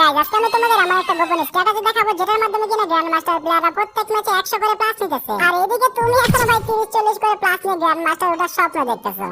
Guys আজকে আমি তোমাদের আমার একটা গোপন স্ট্র্যাটেজি দেখাবো যেটার মাধ্যমে কিনা গ্র্যান্ড মাস্টার প্লেয়াররা প্রত্যেক ম্যাচে 100 করে প্লাস নিতেছে আর এদিকে তুমি এখনো ভাই 30-40 করে প্লাস নিয়ে গ্র্যান্ড মাস্টার ওঠার স্বপ্ন দেখতেছো।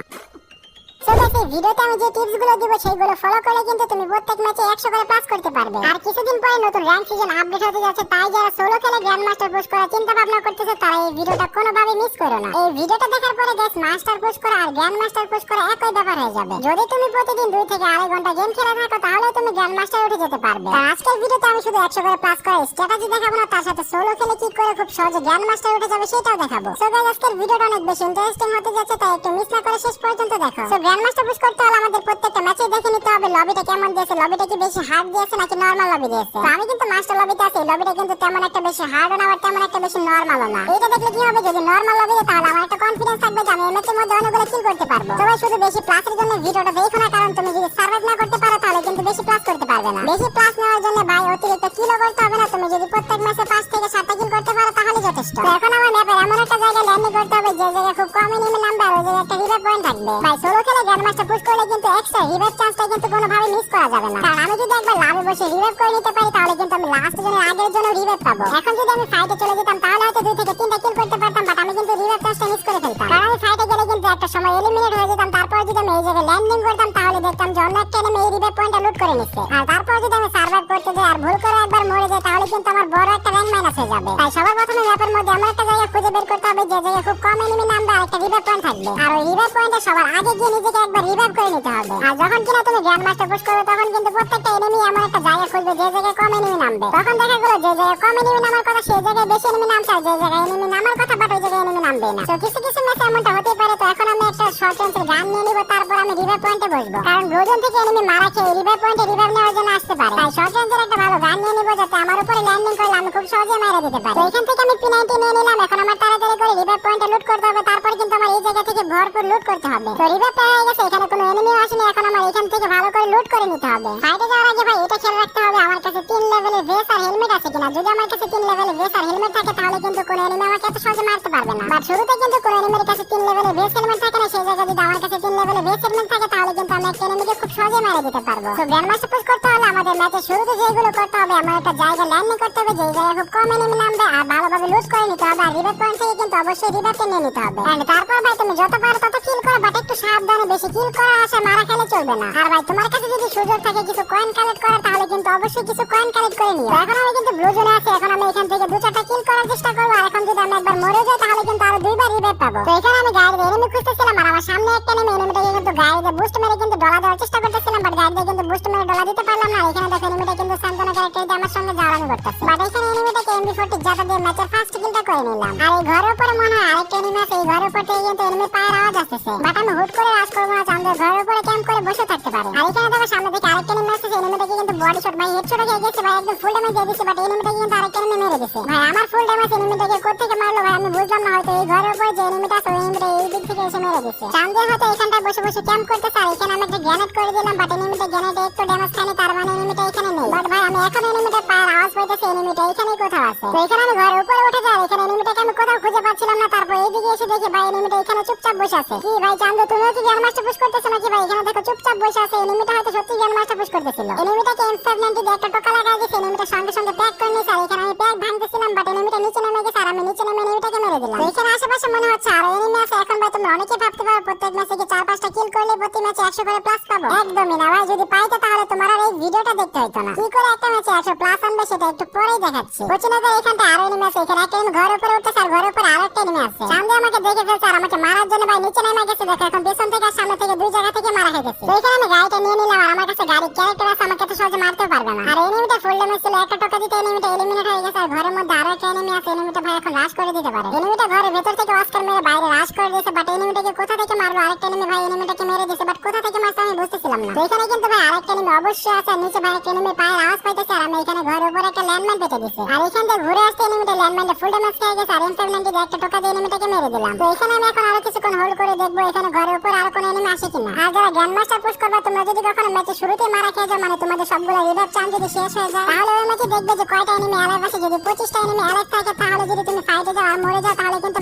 সো গাইস এই ভিডিওতে আমি যে টিপস গুলো দিব সেইগুলো ফলো করলে কিন্তু তুমি প্রত্যেক ম্যাচে 100 করে প্লাস করতে পারবে। আর কিছুদিন পরে নতুন র‍্যাঙ্ক সিজন আপডেট হতে যাচ্ছে, তাই যারা সোলো খেলে গ্র্যান্ড মাস্টার পুশ করার চিন্তা ভাবনা করতেছে তারা এই ভিডিওটা কোনোভাবে মিস করো না। এই ভিডিওটা দেখার পরে গাইস মাস্টার পুশ করা আর গ্র্যান্ড মাস্টার পুশ করা একই ব্যাপার হয়ে যাবে। যদি তুমি প্রতিদিন 2 থেকে 2.5 ঘন্টা গেম খেলে থাকো তাহলে তুমি গ্র্যান্ড মাস্টার উঠে যেতে পারবে। আর আজকের ভিডিওতে আমি শুধু 100 করে প্লাস করার স্ট্র্যাটেজি দেখাবো না, তার সাথে সোলো খেলে কি করে খুব সহজে গ্র্যান্ড মাস্টার উঠে যাবে সেটাও দেখাবো। সো গাইস আজকের ভিডিওটা অনেক বেশি ইন্টারেস্টিং হতে যাচ্ছে, তাই একটু মিস না করে শেষ পর্যন্ত দেখো। সো গ্র্যান্ড মাস্টার পুশ করতে হলে আমাদের প্রত্যেকটা ম্যাচে দেখে নিতে হবে লবিটা কেমন দিয়েছে, লবিটা কি বেশি হার্ড দিয়েছে নাকি নরমাল লবি দিয়েছে। তো আমি কিন্তু মাস্টার লবিতে আছি, লবিটা কিন্তু তেমন একটা বেশি হার্ড না আবার তেমন একটা বেশি নরমালও না। এটা দেখলে কি হবে, যদি নরমাল লবি দেয় তাহলে আমার একটা কনফিডেন্স থাকবে যে আমি এই ম্যাচের মধ্যে অনেকগুলো কিল করতে পারবো। তবে শুধু বেশি প্লাসের জন্য ভিডিওটা দেখো না, কারণ তুমি যদি সার্ভাইভ না করতে পারো তাহলে কিন্তু বেশি প্লাস করতে পারবে না। বেশি প্লাস নেওয়ার জন্য ভাই অতিরিক্ত কিলও করতে হবে না, তুমি যদি প্রত্যেক ম্যাচে 5 থেকে 7টা কিল করতে পারো তাহলে যথেষ্ট। তো এখন আমার ম্যাপের এমন একটা জায়গায় ল্যান্ডিং করতে হবে যে জায়গায় খুব কম এনিমি নামবে আর ওই জায়গায় একটা রিভাইভ পয়েন্ট থাকবে। ভাই সোলো খেলে গ্র্যান্ড মাস্টার পুশ করলে কিন্তু এক্সট্রা রিভাইভ চান্সটা কিন্তু কোনোভাবে মিস করা যাবে না, কারণ আমি যদি একবার লাভে বসে রিভাইভ করে নিতে পারি তাহলে কিন্তু আমি লাস্ট জনের আগের জন্য রিভাইভ পাবো। এখন যদি আমি ফাইটে চলে যেতাম তাহলে হয়তো 2 থেকে 3টা কিল করতে পারতাম, বাট আমি কিন্তু রিভাইভ চান্সটা মিস করে ফেলতাম, কারণ আমি ফাইটে গেলে কিন্তু একটা সময় এলিমিনেট হয়ে যেতাম। তারপর যদি আমি এই জায়গায় ল্যান্ডিং করতাম তাহলে দেখতাম যে অন্য একটা এনিমি এই রিভাইভ পয়েন্টটা লুট করে নিচ্ছে, আর তারপর যদি আমি সার্ভাইভ করতে যাই আর ভুল করে একবার মরে যাই তাহলে কিন্তু আমার বড় একটা র‍্যাঙ্ক মাইনাস হয়ে যাবে। তাই সবার প্রথমে ম্যাপের মধ্যে এমন একটা জায়গা খুঁজে বের করতে হবে যে জায়গায় খুব কম এনিমি নামবে আর একটা রিভাইভ পয়েন্ট থাকবে, আর ওই রিভাইভ পয়েন্টে সবার আগে গিয়ে নিজেকে একবার রিভাইভ করে নিতে হবে। আর যখন কিনা তুমি গ্র্যান্ড মাস্টার পুশ করবে তখন কিন্তু প্রত্যেকটা এনিমি এমন একটা জায়গা খুঁজবে যে জায়গায় কম এনিমি নামবে। তখন দেখা গেল যে জায়গায় কম এনিমি নামার কথা সেই জায়গায় বেশি এনিমি নামছে, আর যে জায়গায় এনিমি নামার কথা বাট ওই জায়গায় এনিমি নামবে না। তো কিছু কিছু ম্যাচে এমনটা হতেই পারে। তো এখন আমি একটা শর্ট রেঞ্জের গান নিয়ে নিব, তারপর আমি রিভাইভ পয়েন্টে বসবো, কারণ ব্রোজন থেকে এনিমি মারা খেয়ে রিভাইভ পয়েন্টে রিভাইভ নেওয়ার জন্য আসতে পারে। তাই শর্ট রেঞ্জের একটা ভালো গান নিয়ে নিব যাতে আমার উপরে ল্যান্ডিং করলে আমি খুব সহজে মারা দিতে পারি। তো এখান থেকে আমি P90 নিয়ে নিলাম। এখন আমার তাড়াতাড়ি করে রিভাইভ পয়েন্টে লুট করতে হবে, তারপর কিন্তু আমার এই জায়গা থেকে ভরপুর লুট করতে হবে। তো রিভাইভ হয়ে গেছে, এখানে কোনো এনিমিও আসেনি, এখন আমার এখান থেকে ভালো করে লুট করে নিতে হবে। ফাইটে যাওয়ার আগে ভাই এটা খেয়াল রাখতে হবে আমার কাছে 3 লেভেলের ভেস্ট আর হেলমেট আছে কিনা। যদি আমার কাছে 3 লেভেলের ভেস্ট আর হেলমেট থাকে তাহলে কিন্তু কোনো এনিমি আমাকে এত সহজে মারতে পারবে না, বাট শুরুতে কিন্তু কোনো এনিমির কাছে 3 লেভেলের ভেস্ট হেলমেট থাকে না, সেই জায়গায় যদি আমার কাছে 3 লেভেলের ভেস্ট হেলমেট থাকে তাহলে কিন্তু আমি একটা এনিমিকে খুব সহজে মেরে দিতে পারবো। তো গ্র্যান্ড মাস্টার পুশ করতে হলে আমাদের ম্যাচে শুরুতে যেগুলো করতে হবে, আমার একটা জায়গা ল্যান্ডিং করতে হবে যে জায়গায় খুব কম এনিমি নামবে আর ভালোভাবে লুট করে নিতে হবে, আর রিভাইভ পয়েন্ট থেকে কিন্তু অবশ্যই রিভাইভটা নিয়ে নিতে হবে। এন্ড তারপর ভাই তুমি যত পারো তত কিল করো, বাট একটু সাবধানে, বেশি কিল করার আশা মারা খেলে চলবে না। আর ভাই তোমার কাছে যদি সুযোগ থাকে কিছু কয়েন কালেক্ট করার তাহলে কিন্তু অবশ্যই কিছু কয়েন কালেক্ট করে নিও। এখন আমি কিন্তু ব্লু জোনে আছি, এখন আমি এখান থেকে 2-4টা কিল করার চেষ্টা করব, আর এখন যদি আমি একবার মরে যাই তাহলে কিন্তু আরো 2বার রিভাইভ পাবো। তো এখানে আমি গাড়িতে এনিমি খুঁজতেছিলাম আর আমার সামনে একটা এনিমিটাকে কিন্তু গাড়িতে বুস্ট মেরে কিন্তু ডলা দেওয়ার চেষ্টা করতেছিলাম, বাট গাড়িতে কিন্তু বুস্ট মেরে ডলা দিতে পারলাম না। এখানে দেখো এনিমিটা কিন্তু সান্তনা ক্যারেক্টার দিয়ে আমার সঙ্গে জালামি করতেছে, বাট এখানে এনিমিটাকে MB40 জাতা দিয়ে ম্যাচের ফার্স্ট কিলটা করে নিলাম। আর এই ঘরের উপরে মনে হয় আরেকটা এনিমি আছে, এই ঘরের উপর থেকে কিন্তু এনিমি পায়ের আওয়াজ আসতেছে, বাট আমি হুট করে রাশ করবো না, চাঁদের ঘরের উপরে ক্যাম্প করে বসে থাকতে পারি। আর এখানে দেখো সামনে থেকে আরেকটা এনিমি আসছে, এনিমিটাকে কিন্তু বডি শট ভাই হেডশট খেয়ে গেছে ভাই, একদম ফুল ড্যামেজ দিয়ে দিছে, বাট এনিমিটাকে কিন্তু আরেকটা এনিমি মেরে দিছে। ভাই আমার ফুল ড্যামেজ এনিমিটাকে কোথা থেকে মারলো ভাই আমি বুঝলাম না, হয়তো এই ঘরের উপরে যে এনিমিটা আছে ওই এনিমিটা এই দিক থেকে এসে মেরে দিছে। চাঁদের হয়তো এখানটায় বসে বসে ক্যাম্প করতেছে, আর এখানে আমি একটা গ্রেনেড করে দিলাম, বাট এনিমিটা গ্রেনেডে একটু ড্যামেজ খায়নি, তার মানে এনিমিটা এখানে নেই। বাট ভাই আমি এখন এনিমিটার পায়ের আওয়াজ পাইতেছি, এনিমিটা এখানেই কোথাও আছে। তো এখানে আমি ঘরের উপরে উঠে যাই, এখানে এনিমিটাকে আমি কোথাও খুঁজে পাচ্ছিলাম না, তারপর এইদিকে এসে দেখি ভাই এনিমিটা এখানে চুপচাপ বসে আছে। কি ভাই চাঁদ তুমিও কি গ্র্যান্ড মাস্টার পুশ করতেছো নাকি? ভাই এখানে দেখো চুপচাপ বসে আছে, এনিমিটা হয়তো সত্যি গ্র্যান্ড মাস্টার পুশ করতেছিল। এনিমিটাকে M790 দিয়ে একটা টোকা লাগাই দিয়েছে, এনিমিটা সঙ্গে সঙ্গে প্যাক করে নিয়েছে, আর এখানে আমি প্যাক ভাঙতেছিলাম, বাট এনিমিটা নিচে নেমে গেছে আর আমি নিচে নেমে এনিমিটাকে মেরে দিলাম। তো এখানে আশেপাশে মনে হচ্ছে আরো এনিমি আছে। এখন ভাই তোমরা অনেকেই ভাবতে পারো প্রত্যেক ম্যাচে কি 4-5টা কিল করলে প্রতি ম্যাচে 100 করে প্লাস পাবো। একদমই না ভাই, যদি পাইতো তাহলে তোমার আর এই ভিডিওটা দেখতে হতো না। কি করে একটা ম্যাচে 100 প্লাস আনবে সেটা একটু পরেই দেখাচ্ছি। কোচিনাতে এখানটা আরো এনিমি আছে, এখানে একটা এনিমি ঘরের উপরে উঠতেছে আর ঘরের উপরে আরেকটা এনিমি আছে। সামনে আমাকে দেখে ফেলছে আর আমাকে মারার জন্য ভাই নিচে নেমে গেছে। দেখো এখন পেছন থেকে আর সামনে থেকে দুই জায়গা থেকে মারা খেয়েছে। তো এখানে আমি গাড়িটা নিয়ে নিলাম, আর আমার কাছে গাড়ির ক্যারেক্টার আছে, আমাকে এত সহজে মারতেও পারবে না। আর এনিমিটা ফুল ড্যামেজ ছিল, একটা টোকা দিতে এনিমিটা এলিমিনেট হয়ে গেছে। আর ঘরের মধ্যে আরো একটা এনিমি আছে, এনিমিটা ভাই এখন রাশ করে দিতে পারে। এনিমিটা ঘরের ভেতর থেকে অস্কার মেরে বাইরে রাশ করে দিয়েছে, বাট এনিমিটাকে কোথা থেকে মারবো? আরেকটা এনিমি ভাই এনিমিটাকে মেরে দিয়েছে, বাট কোথা থেকে মারছে আমি বুঝতেছিলাম না। তো এখানে কিন্তু ভাই আরেকটা এনিমি অবশ্যই আছে, আর নিচে ভাই একটা এনিমি পায়ের আওয়াজ পাইতেছে, আর আমি এখানে ঘরের উপরে একটা ল্যান্ডমাইন পেতে দিছি। আর এখান থেকে ঘুরে আসতে এনিমিটা ল্যান্ডমাইনটা ফুল ড্যামেজ খেয়ে গেছে, আর M790 দিয়ে একটা টোকা দিয়ে এনিমিটাকে মেরে দিলাম। তো এখানে আমি এখন আরো কিছুক্ষণ হোল্ড করে দেখবো এখানে ঘরের উপর আর কোনো এনিমি আসে কিনা। আর যারা গ্র্যান্ড মাস্টার পুশ করবে তোমরা যদি কখনো ম্যাচে শুরুতে মারা খেয়ে যাও, মানে তোমাদের সবগুলো রিভাইভ চান্স যদি শেষ হয়ে যায়, তাহলে ওই ম্যাচে দেখবে যে কয়টা এনিমি অ্যালাইভ আছে। যদি 25টা এনিমি অ্যালাইভ থাকে তাহলে যদি তুমি ফাইটে যাও আর মরে যাও তাহলে কিন্তু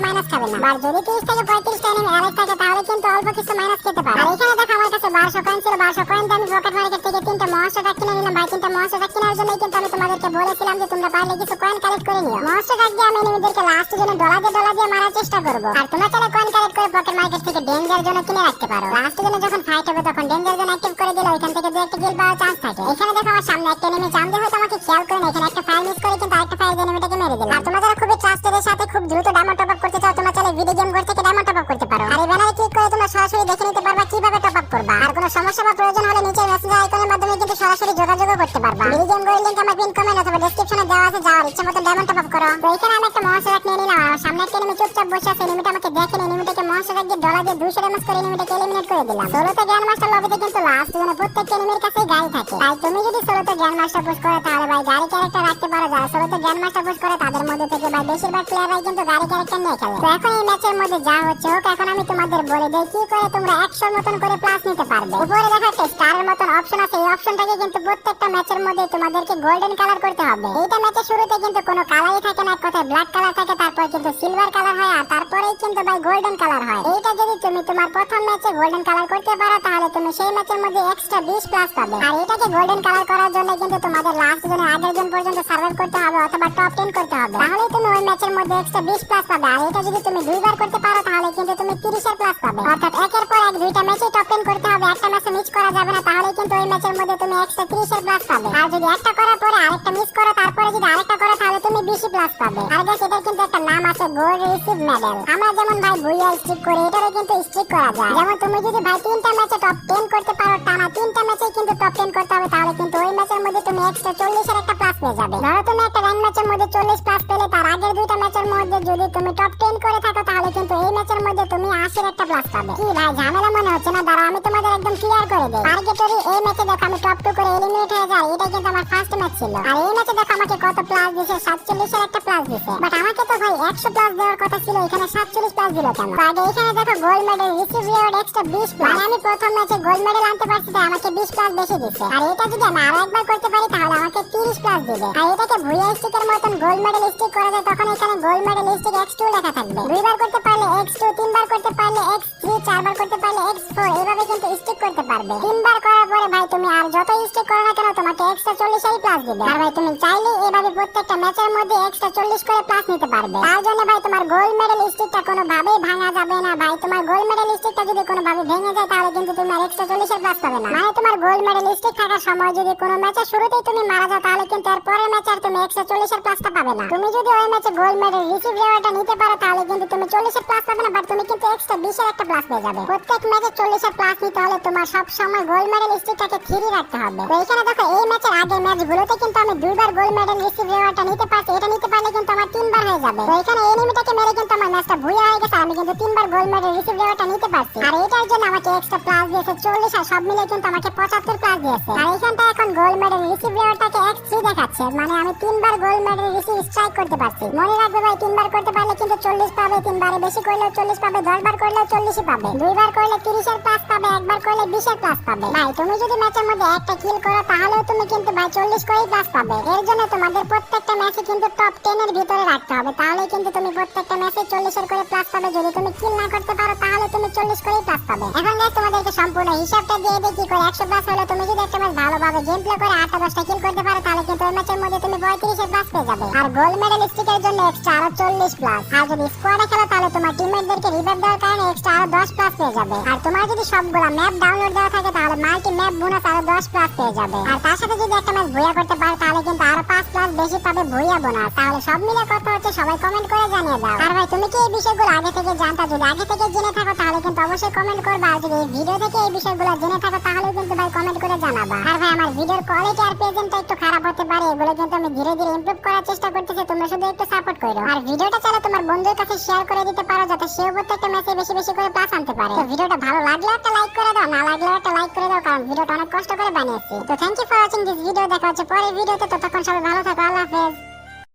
মাইনাস খাবে না, আর যদি 30 থেকে 35টা এনিমি অ্যালাইভ থাকে তাহলে কিন্তু অল্প কিছু মাইনাস খেতে পারবে। আর এখানে দেখো আমার কাছে 1200 কয়েন ছিল। 1200 কয়েন দিয়ে আমি রকেট মার্কেট থেকে 3টা মনস্টার ট্রাক কিনে নিলাম ভাই। 3টা মনস্টার ট্রাক কেনার জন্য কিন্তু আমি তোমাদেরকে বলেছিলাম যে তোমরা পারলে কিছু কয়েন কালেক্ট করে নিও। মনস্টার ট্রাক দিয়ে আমি এনিমিদেরকে লাস্ট জন্য ডলা দিয়ে মারার চেষ্টা করব। আর তোমরা চাইলে কয়েন কালেক্ট করে পকেট মার্কেট থেকে ডেঞ্জার জন্য কিনে রাখতে পারো। লাস্ট জন্য যখন ফাইট হবে তখন ডেঞ্জার জন্য অ্যাক্টিভ করে দিলে ওইখান থেকে দুই একটা কিল পাওয়ার চান্স থাকে। এখানে দেখো আমার সামনে একটা এনিমি জাম দিয়ে হয়তো আমাকে খেয়াল করে না, এখানে একটা ফায়ার মিস করে কিন্তু আরেকটা ফায়ার দিয়ে এনিমিটাকে মেরে দিল। আর তোমরা যারা খুবই ট্রাস্টেডের সাথে খুব দ্রুত ডায়মন্ড টপ আপ করতে চাও তোমরা চাইলে ভিডিও গেম ঘর থেকে ডায়মন্ড টপ আপ করতে পারো। আর এই ব্যানারে ক্লিক করে তোমরা সরাসরি দেখে নিতে পারবা কিভাবে টপ আপ করবা। আর কোনো সমস্যা বা প্রয়োজন হলে নিচে মেসেঞ্জার আইকনের মাধ্যমে কিন্তু সরাসরি যোগাযোগ করতে পারবা। ভিডিও গেম ঘরের লিংক আমার পিন কমেন্ট অথবা ডেসক্রিপশনে দেওয়া আছে, যাওয়ার ইচ্ছা মতো ডায়মন্ড টপ আপ করো। তো এখানে আমি একটা মনস্টার ট্রাক নিয়ে নিলাম। আর সামনে একটা এনিমি চুপচাপ বসে আছে, এনিমিটা আমাকে দেখেন, এনিমিটাকে মনস্টার ট্রাক দিয়ে ডলা দিয়ে 200 ড্যামেজ করে এনিমিটাকে এলিমিনেট করে দিলাম। সোলোতে গ্র্যান্ড মাস্টার লবিতে কিন্তু লাস্ট জন্য প্রত্যেকটা এনিমির কাছেই গাড়ি থাকে। তাই তুমি যদি সোলোতে গ্র্যান্ড মাস্টার পুশ করো তাহলে ভাই গাড়ি ক্যারেক্টার রাখতে পারো। যারা সোলোতে গ্র্যান্ড মাস্টার পুশ করে তাদের মধ্যে থেকে ভাই বেশিরভাগ প্লেয়াররাই কিন্তু গাড়ি ক্যারেক্টার নিয়ে খেলে। তো এখন এই ম্যাচের মধ্যে যা হচ্ছে হোক, এখন আমি তোমাদের বলে দেই কি করে তোমরা 100 মতন করে প্লাস নিতে পারবে। উপরে দেখো একটা স্টারের মতন অপশন আছে, এই অপশনটাকে কিন্তু প্রত্যেকটা ম্যাচের মধ্যে তোমাদেরকে গোল্ডেন কালার করতে হবে। এইটা ম্যাচের শুরুতে কিন্তু কোনো কালারই থাকে না, এক কথায় ব্ল্যাক কালার থাকে, তারপর কিন্তু সিলভার কালার হয়, আর তারপরেই কিন্তু ভাই গোল্ডেন কালার হয়। এইটা যদি তুমি তোমার প্রথম ম্যাচে গোল্ডেন কালার করতে পারো তাহলে তুমি সেই ম্যাচের মধ্যে এক্সট্রা 20 প্লাস পাবে। আর এটাকে গোল্ডেন কালার করার জন্য কিন্তু তোমাদের লাস্ট জনের আগের জন পর্যন্ত সার্ভাইভ করতে হবে অথবা টপ 10 করতে হবে, তাহলেই তুমি ওই ম্যাচের মধ্যে এক্সট্রা 20 প্লাস পাবে। আর এটা যদি তুমি দুইবার করতে পারো তাহলে কিন্তু তুমি 30 এর প্লাস পাবে। অর্থাৎ একের পর এক দুইটা ম্যাচে টপ 10 করতে হবে, একটা ম্যাচে মিস করা যাবে না, তাহলে কিন্তু ওই ম্যাচের মধ্যে তুমি এক্সট্রা 30 এর প্লাস পাবে। আর যদি একটা করার পরে আরেকটা মিস করো, তারপরে যদি আরেকটা করো তাহলে তুমি 20 প্লাস পাবে। আর গাইস এটার কিন্তু একটা নাম আছে গোল্ড রিসিভ মেডেল। আমরা যেমন ভাই ভুইয়া স্ট্রিক করি, এটারও কিন্তু স্ট্রিক করা যায়। যেমন তুমি যদি ভাই 3টা ম্যাচে টপ 10 করতে পারো, টানা 3টা ম্যাচে কিন্তু টপ 10 করতে হবে, তাহলে কিন্তু ওই ম্যাচের মধ্যে তুমি এক্সট্রা 40 এর একটা প্লাস পেয়ে যাবে। ধরো তুমি একটা র্যাঙ্ক ম্যাচের মধ্যে 40 প্লাস পেলে, তার আগের দুইটা ম্যাচের মধ্যে যদি তুমি টপ 10 করে থাকো তাহলে কিন্তু এই ম্যাচের মধ্যে তুমি 80 এর একটা প্লাস পাবে। কি ভাই ঝামেলা মনে হচ্ছে না? দাঁড়াও আমি তোমাদের একদম ক্লিয়ার করে দেই। টার্গেটরি এই ম্যাচে দেখো আমি টপ 2 করে এলিমিনেট হয়ে যাই, এটা কিন্তু আমার ফার্স্ট ম্যাচ ছিল। আর এই ম্যাচে দেখো আমাকে কত প্লাস দিয়েছে, 47 এর একটা প্লাস দিয়েছে। বাট আমাকে তো ভাই 100 প্লাস দেওয়ার কথা ছিল, এখানে 47 প্লাস দিল কেন? তো আগে এখানে দেখো gold medal receive reward extra 20 plus. মানে আমি প্রথম ম্যাচে গোল্ড মেডেল আনতে পারছি তাই আমাকে 20 প্লাস বেশি দিয়েছে। আর এটা যদি আমি আরো একবার করতে পারি তাহলে আমাকে 30 প্লাস দিবে। আর এটাকে ভুইয়া স্টিকের মতন গোল্ড মেডেল স্টিক করা যায়, তখন এখানে গোল্ড মেডেল স্টিক x2 লেখা থাকবে। দুইবার করতে পারলে x2, তিনবার করতে পারলে x3, চারবার করতে পারলে x4, এভাবে কিন্তু স্টিক করতে পারবে। তিনবার করার পরে ভাই তুমি আর যত স্টিক করো না কেন তোমাকে এক্সট্রা 40 এর প্লাস দিবে। আর ভাই তুমি চাইলে এভাবে প্রত্যেকটা ম্যাচের মধ্যে এক্সট্রা 40 করে প্লাস নিতে পারবে। তার জন্য ভাই তোমার গোল্ড মেডেল স্টিকটা কোনো ভাবেই ভাঙা যাবে না ভাই। তোমার গোল্ড মেডেল স্টিকটা যদি কোনো ভাবে ভেঙে যায় তাহলে কিন্তু তুমি আর এক্সট্রা 40 এর প্লাস পাবে না। মানে তোমার গোল্ড মেডেল স্টিক থাকার সময় যদি কোনো ম্যাচের শুরুতেই তুমি মারা যাও তাহলে কিন্তু এর পরের ম্যাচে আর তুমি এক্সট্রা 40 এর প্লাসটা পাবে না। তুমি যদি ওই ম্যাচে গোল্ড মেডেল রিসিভ রিওয়ার্ডটা নিতে পারো তাহলে কিন্তু তুমি 40 এর প্লাস পাবে না, বাট তুমি কিন্তু এক্সট্রা 20 এর একটা প্লাস পেয়ে যাবে। প্রত্যেক ম্যাচে 40 এর প্লাস নিতে হলে তোমার সব সময় গোল্ড মেডেল স্টিকটাকে 3 রাখতে হবে। তো এখানে দেখো এই ম্যাচের আগের ম্যাচগুলোতে কিন্তু আমি দুইবার গোল্ড মেডেল রিসিভ রিওয়ার্ডটা নিতে পারছি, এটা নিতে পারলে কিন্তু আমার 3বার হয়ে যাবে। তো এখানে এনিমিটাকে মেরে কিন্তু আমার ম্যাচটা ভুইয়া হয়ে গেছে, আমি কিন্তু 3বার গোল্ড মেডেল রিসিভ রিওয়ার্ডটা নিতে পারছি। আর এটার জন্য আমাকে এক্সট্রা প্লাস দিয়েছে 40, আর সব মিলে কিন্তু আমাকে 75 প্লাস দিয়েছে। আর এখানটা এখন গোল্ড মেডেল রিসিভ রিওয়ার্ডটাকে x3 দেখাচ্ছে, মানে আমি 3বার গোল্ড মেডেল রিসিভ স্ট্রাইক করতে পারছি। মনে রাখবে ভাই 3বার করতে পারলে কিন্তু 40 পাবে, 3বারে বেশি করলেও 40 পাবে, 10বার করলেও 40 পাবে, 2বার করলে 30 এর প্লাস পাবে, একবার করলে 20 এর প্লাস পাবে। ভাই তুমি যদি ম্যাচের মধ্যে একটা কিল করো তাহলেও তুমি কিন্তু ভাই 40 করেই প্লাস পাবে। এর জন্য তোমাদের প্রত্যেকটা ম্যাচে কিন্তু টপ 10 এর ভিতরে রাখতে হবে, তাহলে কিন্তু তুমি প্রত্যেকটা ম্যাচে 40 এর করে প্লাস পাবে। যদি তুমি কিল না করতে পারো তাহলে তুমি 40 করেই প্লাস পাবে। এখন গাইস তোমাদেরকে সম্পূর্ণ হিসাবটা দিয়ে দেই কি করে 100 প্লাস হলো। তুমি যদি একটা ম্যাচ ভালোভাবে গেম প্লে করে 8-10টা কিল করতে পারো তাহলে কিন্তু ওই ম্যাচের মধ্যে তুমি 35 এর প্লাস পেয়ে যাবে। আর গোল্ড মেডেল স্টিকের জন্য এক্সট্রা আরো 40 প্লাস। আর যদি স্কোয়াডে খেলো তাহলে তোমার টিমমেটদেরকে রিভাইভ দেওয়ার কারণে এক্সট্রা আরো 10 প্লাস পেয়ে যাবে। আর তোমার যদি সবগুলা ম্যাপ ডাউনলোড দেওয়া থাকে তাহলে মাল্টি ম্যাপ বোনাস আরো 10 প্লাস পেয়ে যাবে। আর তার সাথে যদি একটা ম্যাচ ভুইয়া করতে পারো তাহলে কিন্তু আরো 5 প্লাস বেশি পাবে ভুইয়া বোনাস। তাহলে সব মিলে কথা হচ্ছে সবাই কমেন্ট করে জানিয়ে দাও। আর ভাই তুমি কি এই বিষয়গুলো আগে থেকে জানতা? যদি আগে থেকে জেনে থাকো তাহলে কিন্তু অবশ্যই কমেন্ট করবা। আর যদি এই ভিডিও থেকে এই বিষয়গুলো জেনে থাকো তাহলে কিন্তু ভাই কমেন্ট করে জানাবা। আর ভাই আমার ভিডিওর কোয়ালিটি আর প্রেজেন্টটা একটু খারাপ হতে পারে, এগুলো কিন্তু আমি ধীরে ধীরে ইমপ্রুভ করার চেষ্টা করতেছি, তোমরা শুধু একটু সাপোর্ট করো। আর ভিডিওটা চাইলে তোমার বন্ধুর কাছে শেয়ার করে দিতে পারো যাতে সেও প্রত্যেকটা ম্যাচে বেশি বেশি করে প্লাস আনতে পারে। তো ভিডিওটা ভালো লাগলে একটা লাইক করে দাও, না লাগলে একটা লাইক করে দাও, কারণ ভিডিওটা অনেক কষ্ট করে বানিয়েছি। তো thank you for watching this video. দেখা হচ্ছে পরের ভিডিওতে, ততক্ষণ সবাই ভালো থাকো, আল্লাহ হাফেজ।